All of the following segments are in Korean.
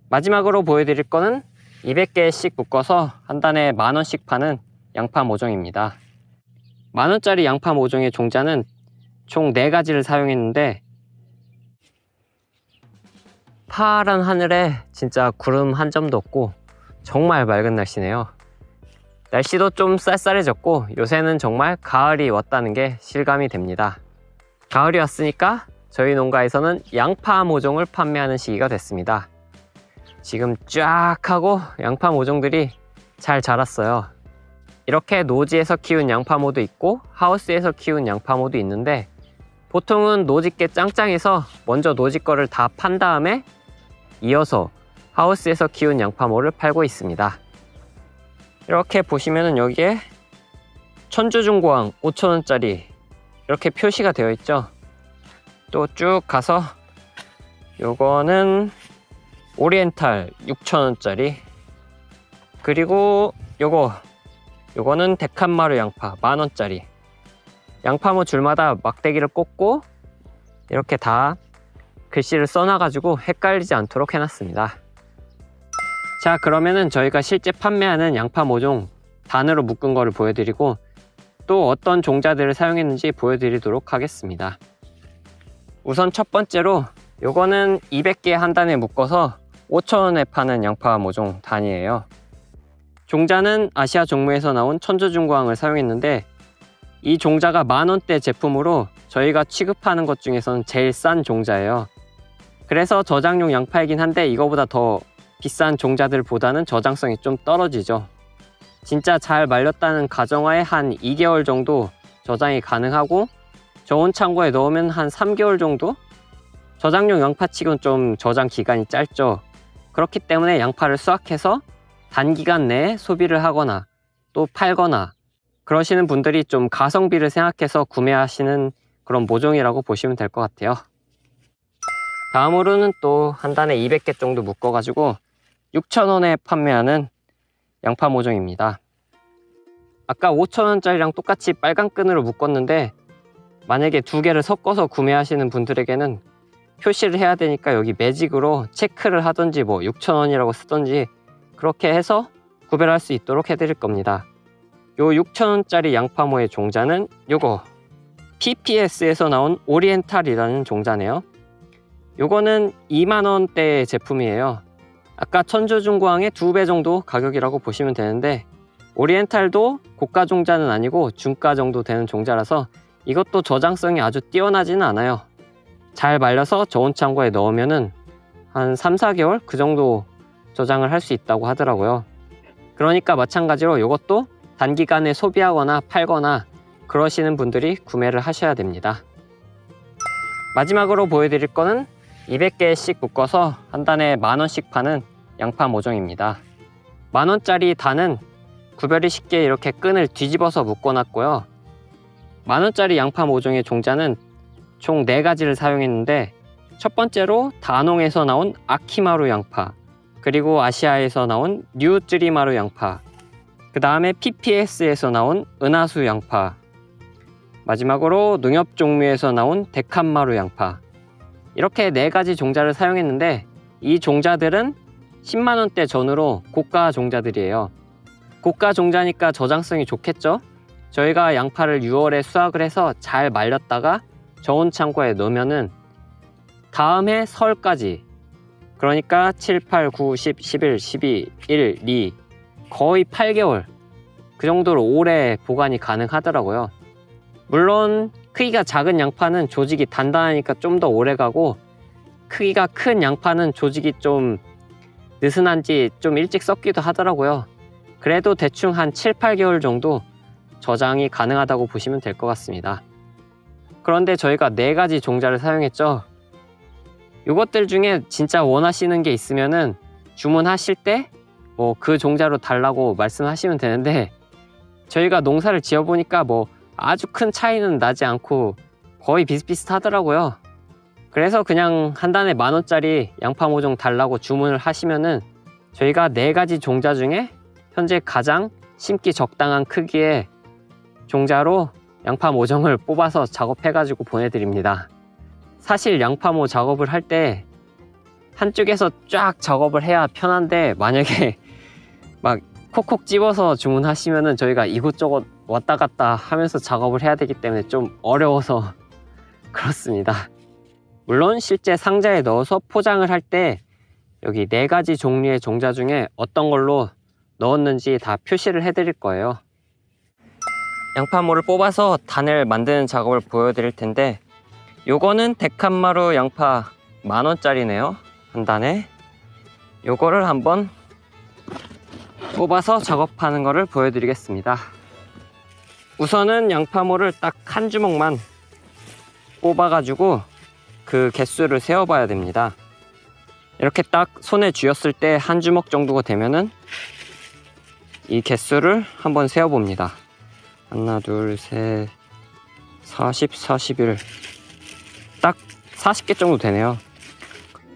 마지막으로 보여드릴 거는 200개씩 묶어서 한 단에 10,000원씩 파는 양파 모종입니다. 10,000원짜리 양파 모종의 종자는 총 4가지를 사용했는데, 파란 하늘에 진짜 구름 한 점도 없고 정말 맑은 날씨네요. 날씨도 좀 쌀쌀해졌고 요새는 정말 가을이 왔다는 게 실감이 됩니다. 가을이 왔으니까 저희 농가에서는 양파 모종을 판매하는 시기가 됐습니다. 지금 쫙 하고 양파 모종들이 잘 자랐어요. 이렇게 노지에서 키운 양파모도 있고 하우스에서 키운 양파모도 있는데, 보통은 노지께 짱짱해서 먼저 노지 거를 다 판 다음에 이어서 하우스에서 키운 양파모를 팔고 있습니다. 이렇게 보시면은 여기에 천주중고항 5,000원짜리 이렇게 표시가 되어 있죠. 또 쭉 가서 요거는 오리엔탈 6,000원짜리, 그리고 요거는 데칸마루 양파 10,000원짜리. 양파모 줄마다 막대기를 꽂고 이렇게 다 글씨를 써놔가지고 헷갈리지 않도록 해놨습니다. 자, 그러면은 저희가 실제 판매하는 양파 모종 단으로 묶은 거를 보여드리고 또 어떤 종자들을 사용했는지 보여드리도록 하겠습니다. 우선 첫 번째로 요거는 200개 한 단에 묶어서 5,000원에 파는 양파 모종 단이에요. 종자는 아시아 종무에서 나온 천주중고항을 사용했는데, 이 종자가 10,000원대 제품으로 저희가 취급하는 것 중에서는 제일 싼 종자예요. 그래서 저장용 양파이긴 한데 이거보다 더 비싼 종자들보다는 저장성이 좀 떨어지죠. 진짜 잘 말렸다는 가정하에 한 2개월 정도 저장이 가능하고, 저온 창고에 넣으면 한 3개월 정도? 저장용 양파치고는 좀 저장 기간이 짧죠. 그렇기 때문에 양파를 수확해서 단기간 내에 소비를 하거나 또 팔거나 그러시는 분들이 좀 가성비를 생각해서 구매하시는 그런 모종이라고 보시면 될 것 같아요. 다음으로는 또 한 단에 200개 정도 묶어가지고 6,000원에 판매하는 양파 모종입니다. 아까 5,000원짜리랑 똑같이 빨간 끈으로 묶었는데, 만약에 2개를 섞어서 구매하시는 분들에게는 표시를 해야 되니까 여기 매직으로 체크를 하든지 6,000원이라고 쓰든지 그렇게 해서 구별할 수 있도록 해드릴 겁니다. 요 6,000원짜리 양파모의 종자는 요거 PPS에서 나온 오리엔탈이라는 종자네요. 요거는 20,000원대의 제품이에요. 아까 천주중고항의 2배 정도 가격이라고 보시면 되는데, 오리엔탈도 고가 종자는 아니고 중가 정도 되는 종자라서 이것도 저장성이 아주 뛰어나지는 않아요. 잘 말려서 저온 창고에 넣으면은 한 3-4개월 그 정도 저장을 할 수 있다고 하더라고요. 그러니까 마찬가지로 이것도 단기간에 소비하거나 팔거나 그러시는 분들이 구매를 하셔야 됩니다. 마지막으로 보여드릴 거는 200개씩 묶어서 한 단에 10,000원씩 파는 양파 모종입니다. 10,000원짜리 단은 구별이 쉽게 이렇게 끈을 뒤집어서 묶어놨고요. 10,000원짜리 양파 모종의 종자는 총 4가지를 사용했는데, 첫 번째로 다농에서 나온 아키마루 양파, 그리고 아시아에서 나온 뉴쯔리마루 양파, 그 다음에 PPS에서 나온 은하수 양파, 마지막으로 농협종묘에서 나온 데칸마루 양파, 이렇게 4가지 종자를 사용했는데, 이 종자들은 100,000원대 전후로 고가 종자들이에요. 고가 종자니까 저장성이 좋겠죠? 저희가 양파를 6월에 수확을 해서 잘 말렸다가 저온 창고에 넣으면은 다음해 설까지, 그러니까 7, 8, 9, 10, 11, 12, 1, 2 거의 8개월 그 정도로 오래 보관이 가능하더라고요. 물론 크기가 작은 양파는 조직이 단단하니까 좀 더 오래 가고, 크기가 큰 양파는 조직이 좀 느슨한지 좀 일찍 썩기도 하더라고요. 그래도 대충 한 7, 8개월 정도 저장이 가능하다고 보시면 될 것 같습니다. 그런데 저희가 4가지 종자를 사용했죠. 이것들 중에 진짜 원하시는 게 있으면은 주문하실 때 그 종자로 달라고 말씀하시면 되는데, 저희가 농사를 지어보니까 아주 큰 차이는 나지 않고 거의 비슷비슷하더라고요. 그래서 그냥 한 단에 10,000원짜리 양파 모종 달라고 주문을 하시면은 저희가 4가지 종자 중에 현재 가장 심기 적당한 크기의 종자로 양파 모종을 뽑아서 작업해가지고 보내드립니다. 사실 양파모 작업을 할 때 한쪽에서 쫙 작업을 해야 편한데, 만약에 막 콕콕 집어서 주문하시면은 저희가 이곳저곳 왔다 갔다 하면서 작업을 해야 되기 때문에 좀 어려워서 그렇습니다. 물론 실제 상자에 넣어서 포장을 할 때 여기 4가지 종류의 종자 중에 어떤 걸로 넣었는지 다 표시를 해 드릴 거예요. 양파모를 뽑아서 단을 만드는 작업을 보여드릴 텐데, 요거는 데칸마루 양파 10,000원짜리네요. 한 단에. 요거를 한번 뽑아서 작업하는 거를 보여드리겠습니다. 우선은 양파모를 딱 한 주먹만 뽑아가지고 그 개수를 세어봐야 됩니다. 이렇게 딱 손에 쥐었을 때 한 주먹 정도가 되면은 이 개수를 한번 세어봅니다. 하나, 둘, 셋, 40, 41. 딱 40개 정도 되네요.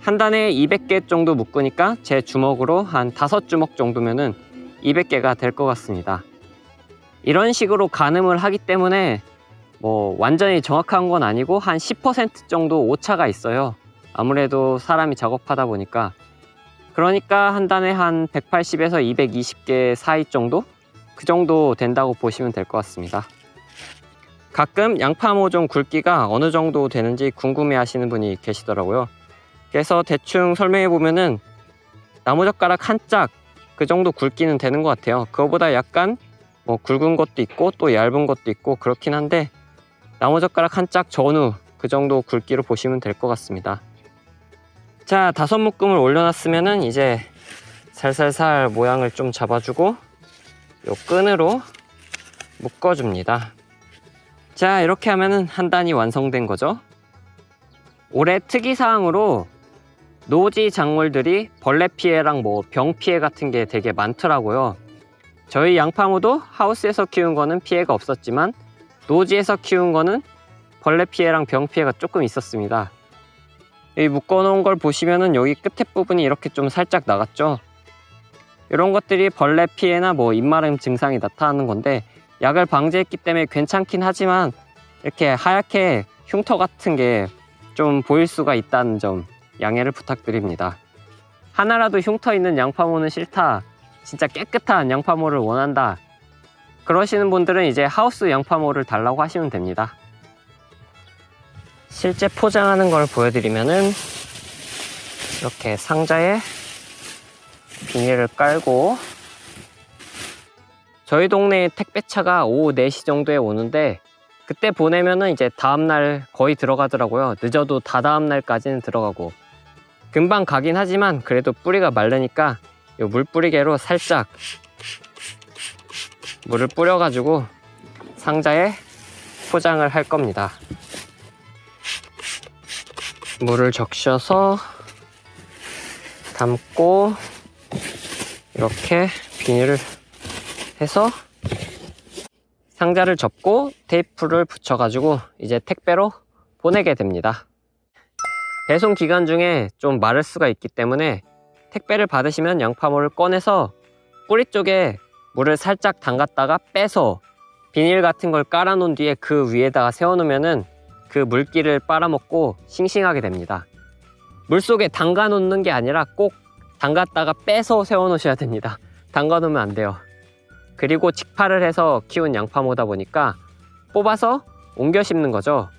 한 단에 200개 정도 묶으니까 제 주먹으로 한 5주먹 정도면은 200개가 될 것 같습니다. 이런 식으로 가늠을 하기 때문에 뭐 완전히 정확한 건 아니고 한 10% 정도 오차가 있어요. 아무래도 사람이 작업하다 보니까. 그러니까 한 단에 한 180에서 220개 사이 정도? 그 정도 된다고 보시면 될 것 같습니다. 가끔 양파 모종 굵기가 어느 정도 되는지 궁금해 하시는 분이 계시더라고요. 그래서 대충 설명해 보면은 나무젓가락 한 짝 그 정도 굵기는 되는 것 같아요. 그거보다 약간 뭐 굵은 것도 있고 또 얇은 것도 있고 그렇긴 한데, 나무젓가락 한 짝 전후 그 정도 굵기로 보시면 될 것 같습니다. 자, 5묶음을 올려놨으면은 이제 살살살 모양을 좀 잡아주고 요 끈으로 묶어줍니다. 자, 이렇게 하면은 한 단이 완성된 거죠. 올해 특이사항으로 노지 작물들이 벌레 피해랑 뭐 병 피해 같은 게 되게 많더라고요. 저희 양파모도 하우스에서 키운 거는 피해가 없었지만 노지에서 키운 거는 벌레 피해랑 병 피해가 조금 있었습니다. 여기 묶어놓은 걸 보시면은 여기 끝에 부분이 이렇게 좀 살짝 나갔죠. 이런 것들이 벌레 피해나 뭐 입마름 증상이 나타나는 건데, 약을 방지했기 때문에 괜찮긴 하지만 이렇게 하얗게 흉터 같은 게 좀 보일 수가 있다는 점 양해를 부탁드립니다. 하나라도 흉터 있는 양파모는 싫다, 진짜 깨끗한 양파모를 원한다, 그러시는 분들은 이제 하우스 양파모를 달라고 하시면 됩니다. 실제 포장하는 걸 보여드리면은 이렇게 상자에 비닐을 깔고, 저희 동네에 택배차가 오후 4시 정도에 오는데 그때 보내면은 이제 다음날 거의 들어가더라고요. 늦어도 다다음날까지는 들어가고, 금방 가긴 하지만 그래도 뿌리가 마르니까 요 물뿌리개로 살짝 물을 뿌려가지고 상자에 포장을 할 겁니다. 물을 적셔서 담고 이렇게 비닐을 해서 상자를 접고 테이프를 붙여가지고 이제 택배로 보내게 됩니다. 배송 기간 중에 좀 마를 수가 있기 때문에 택배를 받으시면 양파모를 꺼내서 뿌리 쪽에 물을 살짝 담갔다가 빼서 비닐 같은 걸 깔아 놓은 뒤에 그 위에다가 세워 놓으면은 그 물기를 빨아먹고 싱싱하게 됩니다. 물속에 담가 놓는 게 아니라 꼭 담갔다가 빼서 세워 놓으셔야 됩니다. 담가 놓으면 안 돼요. 그리고 직파를 해서 키운 양파모다 보니까 뽑아서 옮겨 심는 거죠.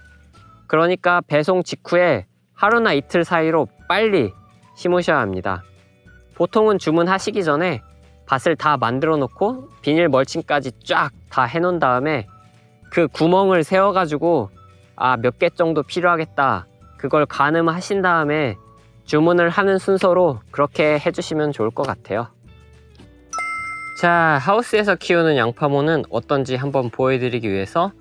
그러니까 배송 직후에 하루나 이틀 사이로 빨리 심으셔야 합니다. 보통은 주문하시기 전에 밭을 다 만들어 놓고 비닐 멀칭까지 쫙 다 해 놓은 다음에 그 구멍을 세워 가지고 몇 개 정도 필요하겠다, 그걸 가늠하신 다음에 주문을 하는 순서로 그렇게 해주시면 좋을 것 같아요. 자, 하우스에서 키우는 양파모는 어떤지 한번 보여드리기 위해서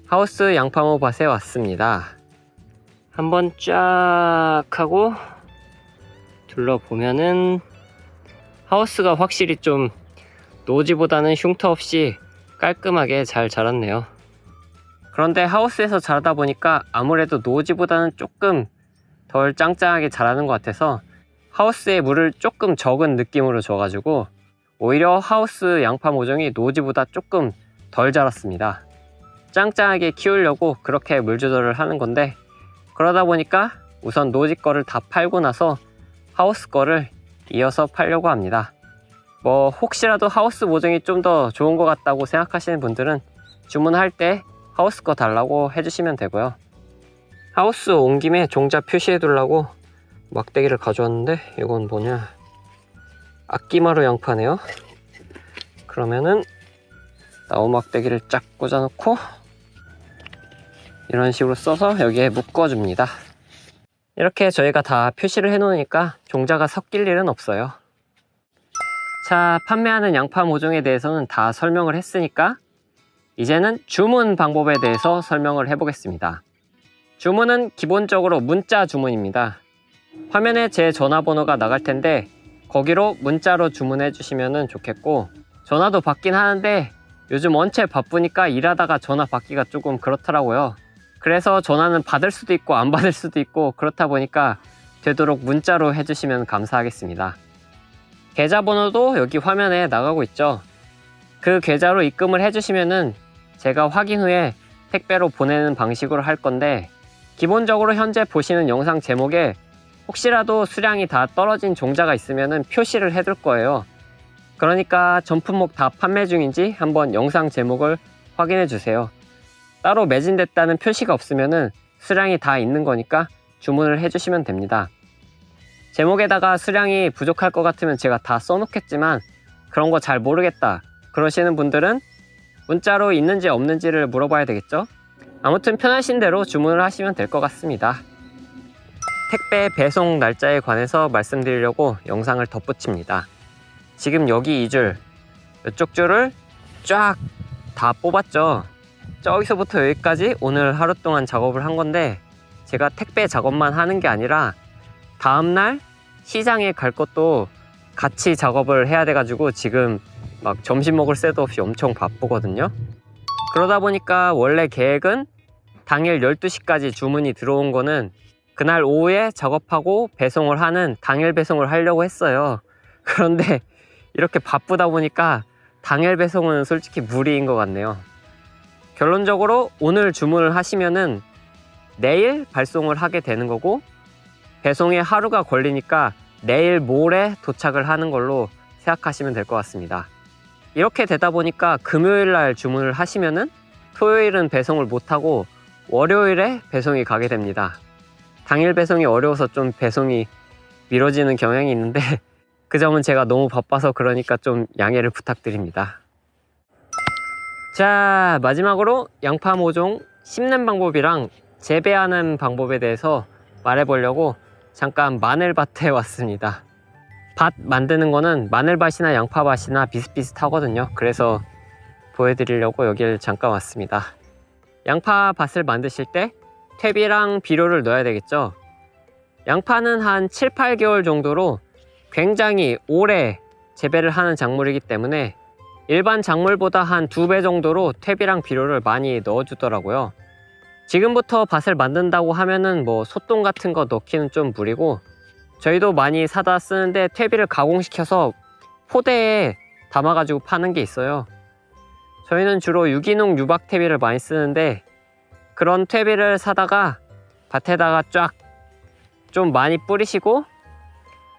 하우스 양파모 밭에 왔습니다. 한번 쫙 하고 둘러보면은 하우스가 확실히 좀 노지보다는 흉터 없이 깔끔하게 잘 자랐네요. 그런데 하우스에서 자라다 보니까 아무래도 노지보다는 조금 덜 짱짱하게 자라는 것 같아서 하우스에 물을 조금 적은 느낌으로 줘가지고 오히려 하우스 양파 모종이 노지보다 조금 덜 자랐습니다. 짱짱하게 키우려고 그렇게 물 조절을 하는 건데, 그러다 보니까 우선 노지 거를 다 팔고 나서 하우스 거를 이어서 팔려고 합니다. 뭐 혹시라도 하우스 모종이 좀 더 좋은 것 같다고 생각하시는 분들은 주문할 때 하우스 거 달라고 해주시면 되고요. 하우스 온 김에 종자 표시해 두려고 막대기를 가져왔는데, 이건 뭐냐, 악기마루 양파네요. 그러면은 나무 막대기를 쫙 꽂아 놓고 이런 식으로 써서 여기에 묶어 줍니다. 이렇게 저희가 다 표시를 해 놓으니까 종자가 섞일 일은 없어요. 자, 판매하는 양파 모종에 대해서는 다 설명을 했으니까 이제는 주문 방법에 대해서 설명을 해 보겠습니다. 주문은 기본적으로 문자 주문입니다. 화면에 제 전화번호가 나갈 텐데 거기로 문자로 주문해 주시면 좋겠고, 전화도 받긴 하는데 요즘 원체 바쁘니까 일하다가 전화 받기가 조금 그렇더라고요. 그래서 전화는 받을 수도 있고 안 받을 수도 있고, 그렇다 보니까 되도록 문자로 해주시면 감사하겠습니다. 계좌번호도 여기 화면에 나가고 있죠. 그 계좌로 입금을 해주시면은 제가 확인 후에 택배로 보내는 방식으로 할 건데, 기본적으로 현재 보시는 영상 제목에 혹시라도 수량이 다 떨어진 종자가 있으면은 표시를 해둘 거예요. 그러니까 전 품목 다 판매 중인지 한번 영상 제목을 확인해 주세요. 따로 매진됐다는 표시가 없으면은 수량이 다 있는 거니까 주문을 해주시면 됩니다. 제목에다가 수량이 부족할 것 같으면 제가 다 써놓겠지만 그런 거 잘 모르겠다 그러시는 분들은 문자로 있는지 없는지를 물어봐야 되겠죠? 아무튼 편하신 대로 주문을 하시면 될 것 같습니다. 택배 배송 날짜에 관해서 말씀드리려고 영상을 덧붙입니다. 지금 여기 이 줄, 이쪽 줄을 쫙 다 뽑았죠. 저기서부터 여기까지 오늘 하루 동안 작업을 한 건데, 제가 택배 작업만 하는 게 아니라 다음날 시장에 갈 것도 같이 작업을 해야 돼가지고 지금 막 점심 먹을 새도 없이 엄청 바쁘거든요. 그러다 보니까 원래 계획은 당일 12시까지 주문이 들어온 거는 그날 오후에 작업하고 배송을 하는 당일 배송을 하려고 했어요. 그런데 이렇게 바쁘다 보니까 당일 배송은 솔직히 무리인 것 같네요. 결론적으로 오늘 주문을 하시면은 내일 발송을 하게 되는 거고, 배송에 하루가 걸리니까 내일 모레 도착을 하는 걸로 생각하시면 될 것 같습니다. 이렇게 되다 보니까 금요일 날 주문을 하시면은 토요일은 배송을 못하고 월요일에 배송이 가게 됩니다. 당일 배송이 어려워서 좀 배송이 미뤄지는 경향이 있는데 그 점은 제가 너무 바빠서 그러니까 좀 양해를 부탁드립니다. 자, 마지막으로 양파 모종 심는 방법이랑 재배하는 방법에 대해서 말해보려고 잠깐 마늘밭에 왔습니다. 밭 만드는 거는 마늘밭이나 양파밭이나 비슷비슷하거든요. 그래서 보여드리려고 여기를 잠깐 왔습니다. 양파밭을 만드실 때 퇴비랑 비료를 넣어야 되겠죠. 양파는 한 7, 8개월 정도로 굉장히 오래 재배를 하는 작물이기 때문에 일반 작물보다 한 2배 정도로 퇴비랑 비료를 많이 넣어주더라고요. 지금부터 밭을 만든다고 하면은 뭐 소똥 같은 거 넣기는 좀 무리고, 저희도 많이 사다 쓰는데 퇴비를 가공시켜서 포대에 담아가지고 파는 게 있어요. 저희는 주로 유기농 유박 퇴비를 많이 쓰는데, 그런 퇴비를 사다가 밭에다가 쫙 좀 많이 뿌리시고,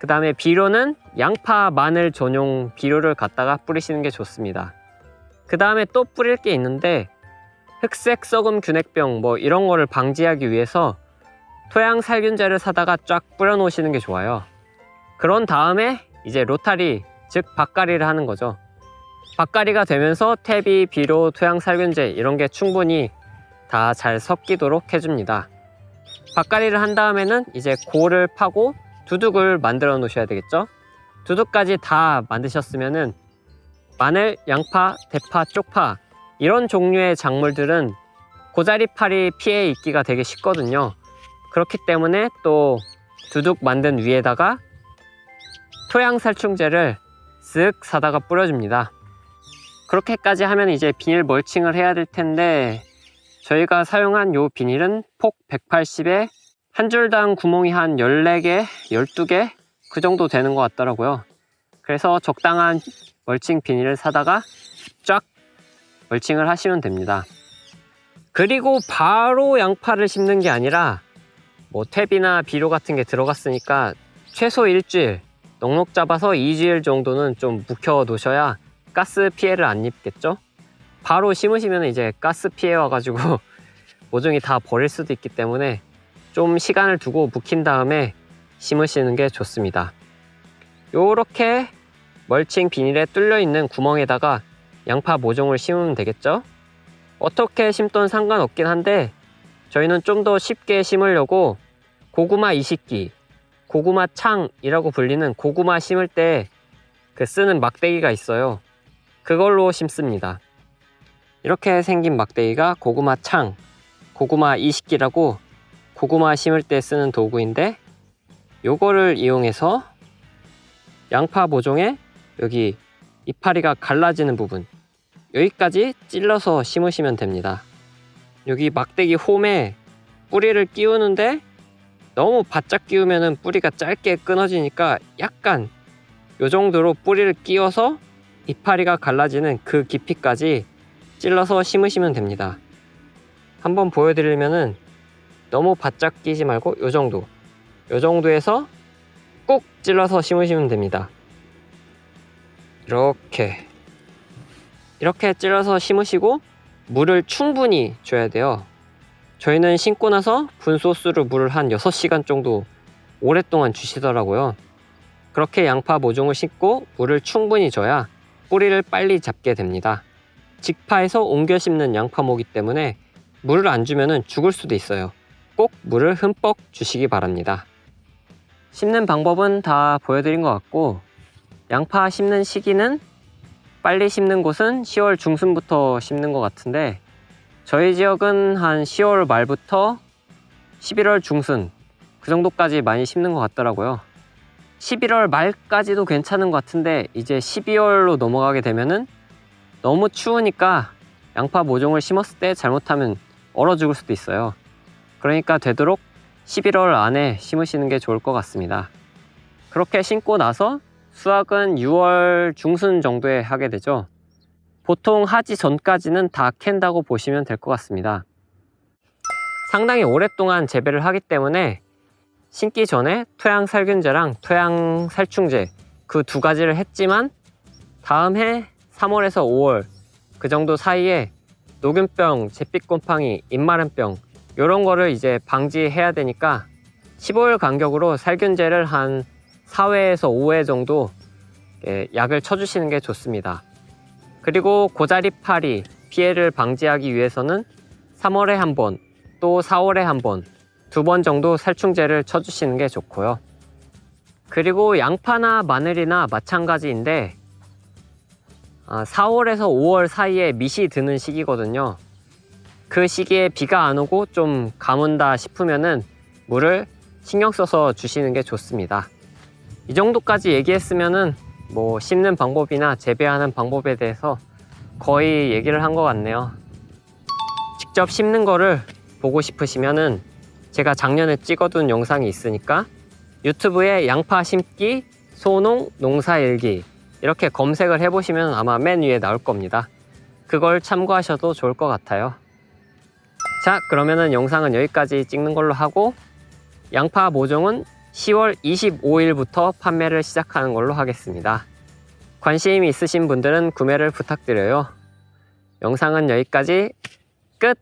그 다음에 비료는 양파, 마늘 전용 비료를 갖다가 뿌리시는 게 좋습니다. 그 다음에 또 뿌릴 게 있는데, 흑색 썩음 균핵병 뭐 이런 거를 방지하기 위해서 토양 살균제를 사다가 쫙 뿌려 놓으시는 게 좋아요. 그런 다음에 이제 로타리, 즉 밭갈이를 하는 거죠. 밭갈이가 되면서 퇴비, 비료, 토양 살균제 이런 게 충분히 다 잘 섞이도록 해줍니다. 밭갈이를 한 다음에는 이제 골을 파고 두둑을 만들어 놓으셔야 되겠죠. 두둑까지 다 만드셨으면은 마늘, 양파, 대파, 쪽파 이런 종류의 작물들은 고자리파리 피해 있기가 되게 쉽거든요. 그렇기 때문에 또 두둑 만든 위에다가 토양 살충제를 쓱 사다가 뿌려줍니다. 그렇게까지 하면 이제 비닐 멀칭을 해야 될 텐데, 저희가 사용한 요 비닐은 폭 180에 한 줄당 구멍이 한 14개, 12개 그 정도 되는 것 같더라고요. 그래서 적당한 멀칭 비닐을 사다가 쫙 멀칭을 하시면 됩니다. 그리고 바로 양파를 심는 게 아니라 뭐 퇴비나 비료 같은 게 들어갔으니까 최소 일주일, 넉넉 잡아서 2주일 정도는 좀 묵혀 놓으셔야 가스 피해를 안 입겠죠? 바로 심으시면 이제 가스 피해 와가지고 모종이 다 버릴 수도 있기 때문에 좀 시간을 두고 묵힌 다음에 심으시는 게 좋습니다. 요렇게 멀칭 비닐에 뚫려 있는 구멍에다가 양파 모종을 심으면 되겠죠? 어떻게 심든 상관없긴 한데 저희는 좀 더 쉽게 심으려고 고구마 이식기, 고구마 창이라고 불리는 고구마 심을 때 그 쓰는 막대기가 있어요. 그걸로 심습니다. 이렇게 생긴 막대기가 고구마 창, 고구마 이식기라고 고구마 심을 때 쓰는 도구인데, 요거를 이용해서 양파 모종에 여기 이파리가 갈라지는 부분, 여기까지 찔러서 심으시면 됩니다. 여기 막대기 홈에 뿌리를 끼우는데 너무 바짝 끼우면 뿌리가 짧게 끊어지니까 약간 요 정도로 뿌리를 끼워서 이파리가 갈라지는 그 깊이까지 찔러서 심으시면 됩니다. 한번 보여드리면은 너무 바짝 끼지 말고 요 정도에서 꼭 찔러서 심으시면 됩니다. 이렇게 찔러서 심으시고 물을 충분히 줘야 돼요. 저희는 심고 나서 분소스로 물을 한 6시간 정도 오랫동안 주시더라고요. 그렇게 양파 모종을 심고 물을 충분히 줘야 뿌리를 빨리 잡게 됩니다. 직파에서 옮겨 심는 양파모기 때문에 물을 안 주면 죽을 수도 있어요. 꼭 물을 흠뻑 주시기 바랍니다. 심는 방법은 다 보여드린 것 같고, 양파 심는 시기는 빨리 심는 곳은 10월 중순부터 심는 것 같은데, 저희 지역은 한 10월 말부터 11월 중순 그 정도까지 많이 심는 것 같더라고요. 11월 말까지도 괜찮은 것 같은데 이제 12월로 넘어가게 되면은 너무 추우니까 양파 모종을 심었을 때 잘못하면 얼어 죽을 수도 있어요. 그러니까 되도록 11월 안에 심으시는 게 좋을 것 같습니다. 그렇게 심고 나서 수확은 6월 중순 정도에 하게 되죠. 보통 하지 전까지는 다 캔다고 보시면 될 것 같습니다. 상당히 오랫동안 재배를 하기 때문에 심기 전에 토양살균제랑 토양살충제 그 두 가지를 했지만 다음 해 3월에서 5월 그 정도 사이에 녹균병, 잿빛곰팡이, 잎마름병 이런 거를 이제 방지해야 되니까 15일 간격으로 살균제를 한 4회에서 5회 정도 약을 쳐주시는 게 좋습니다. 그리고 고자리파리 피해를 방지하기 위해서는 3월에 한 번, 또 4월에 한 번, 2번 정도 살충제를 쳐주시는 게 좋고요. 그리고 양파나 마늘이나 마찬가지인데 4월에서 5월 사이에 밑이 드는 시기거든요. 그 시기에 비가 안 오고 좀 가문다 싶으면은 물을 신경 써서 주시는 게 좋습니다. 이 정도까지 얘기했으면은 뭐 심는 방법이나 재배하는 방법에 대해서 거의 얘기를 한 것 같네요. 직접 심는 거를 보고 싶으시면은 제가 작년에 찍어둔 영상이 있으니까 유튜브에 양파 심기, 소농, 농사일기 이렇게 검색을 해보시면 아마 맨 위에 나올 겁니다. 그걸 참고하셔도 좋을 것 같아요. 자, 그러면은 영상은 여기까지 찍는 걸로 하고, 양파 모종은 10월 25일부터 판매를 시작하는 걸로 하겠습니다. 관심 있으신 분들은 구매를 부탁드려요. 영상은 여기까지 끝!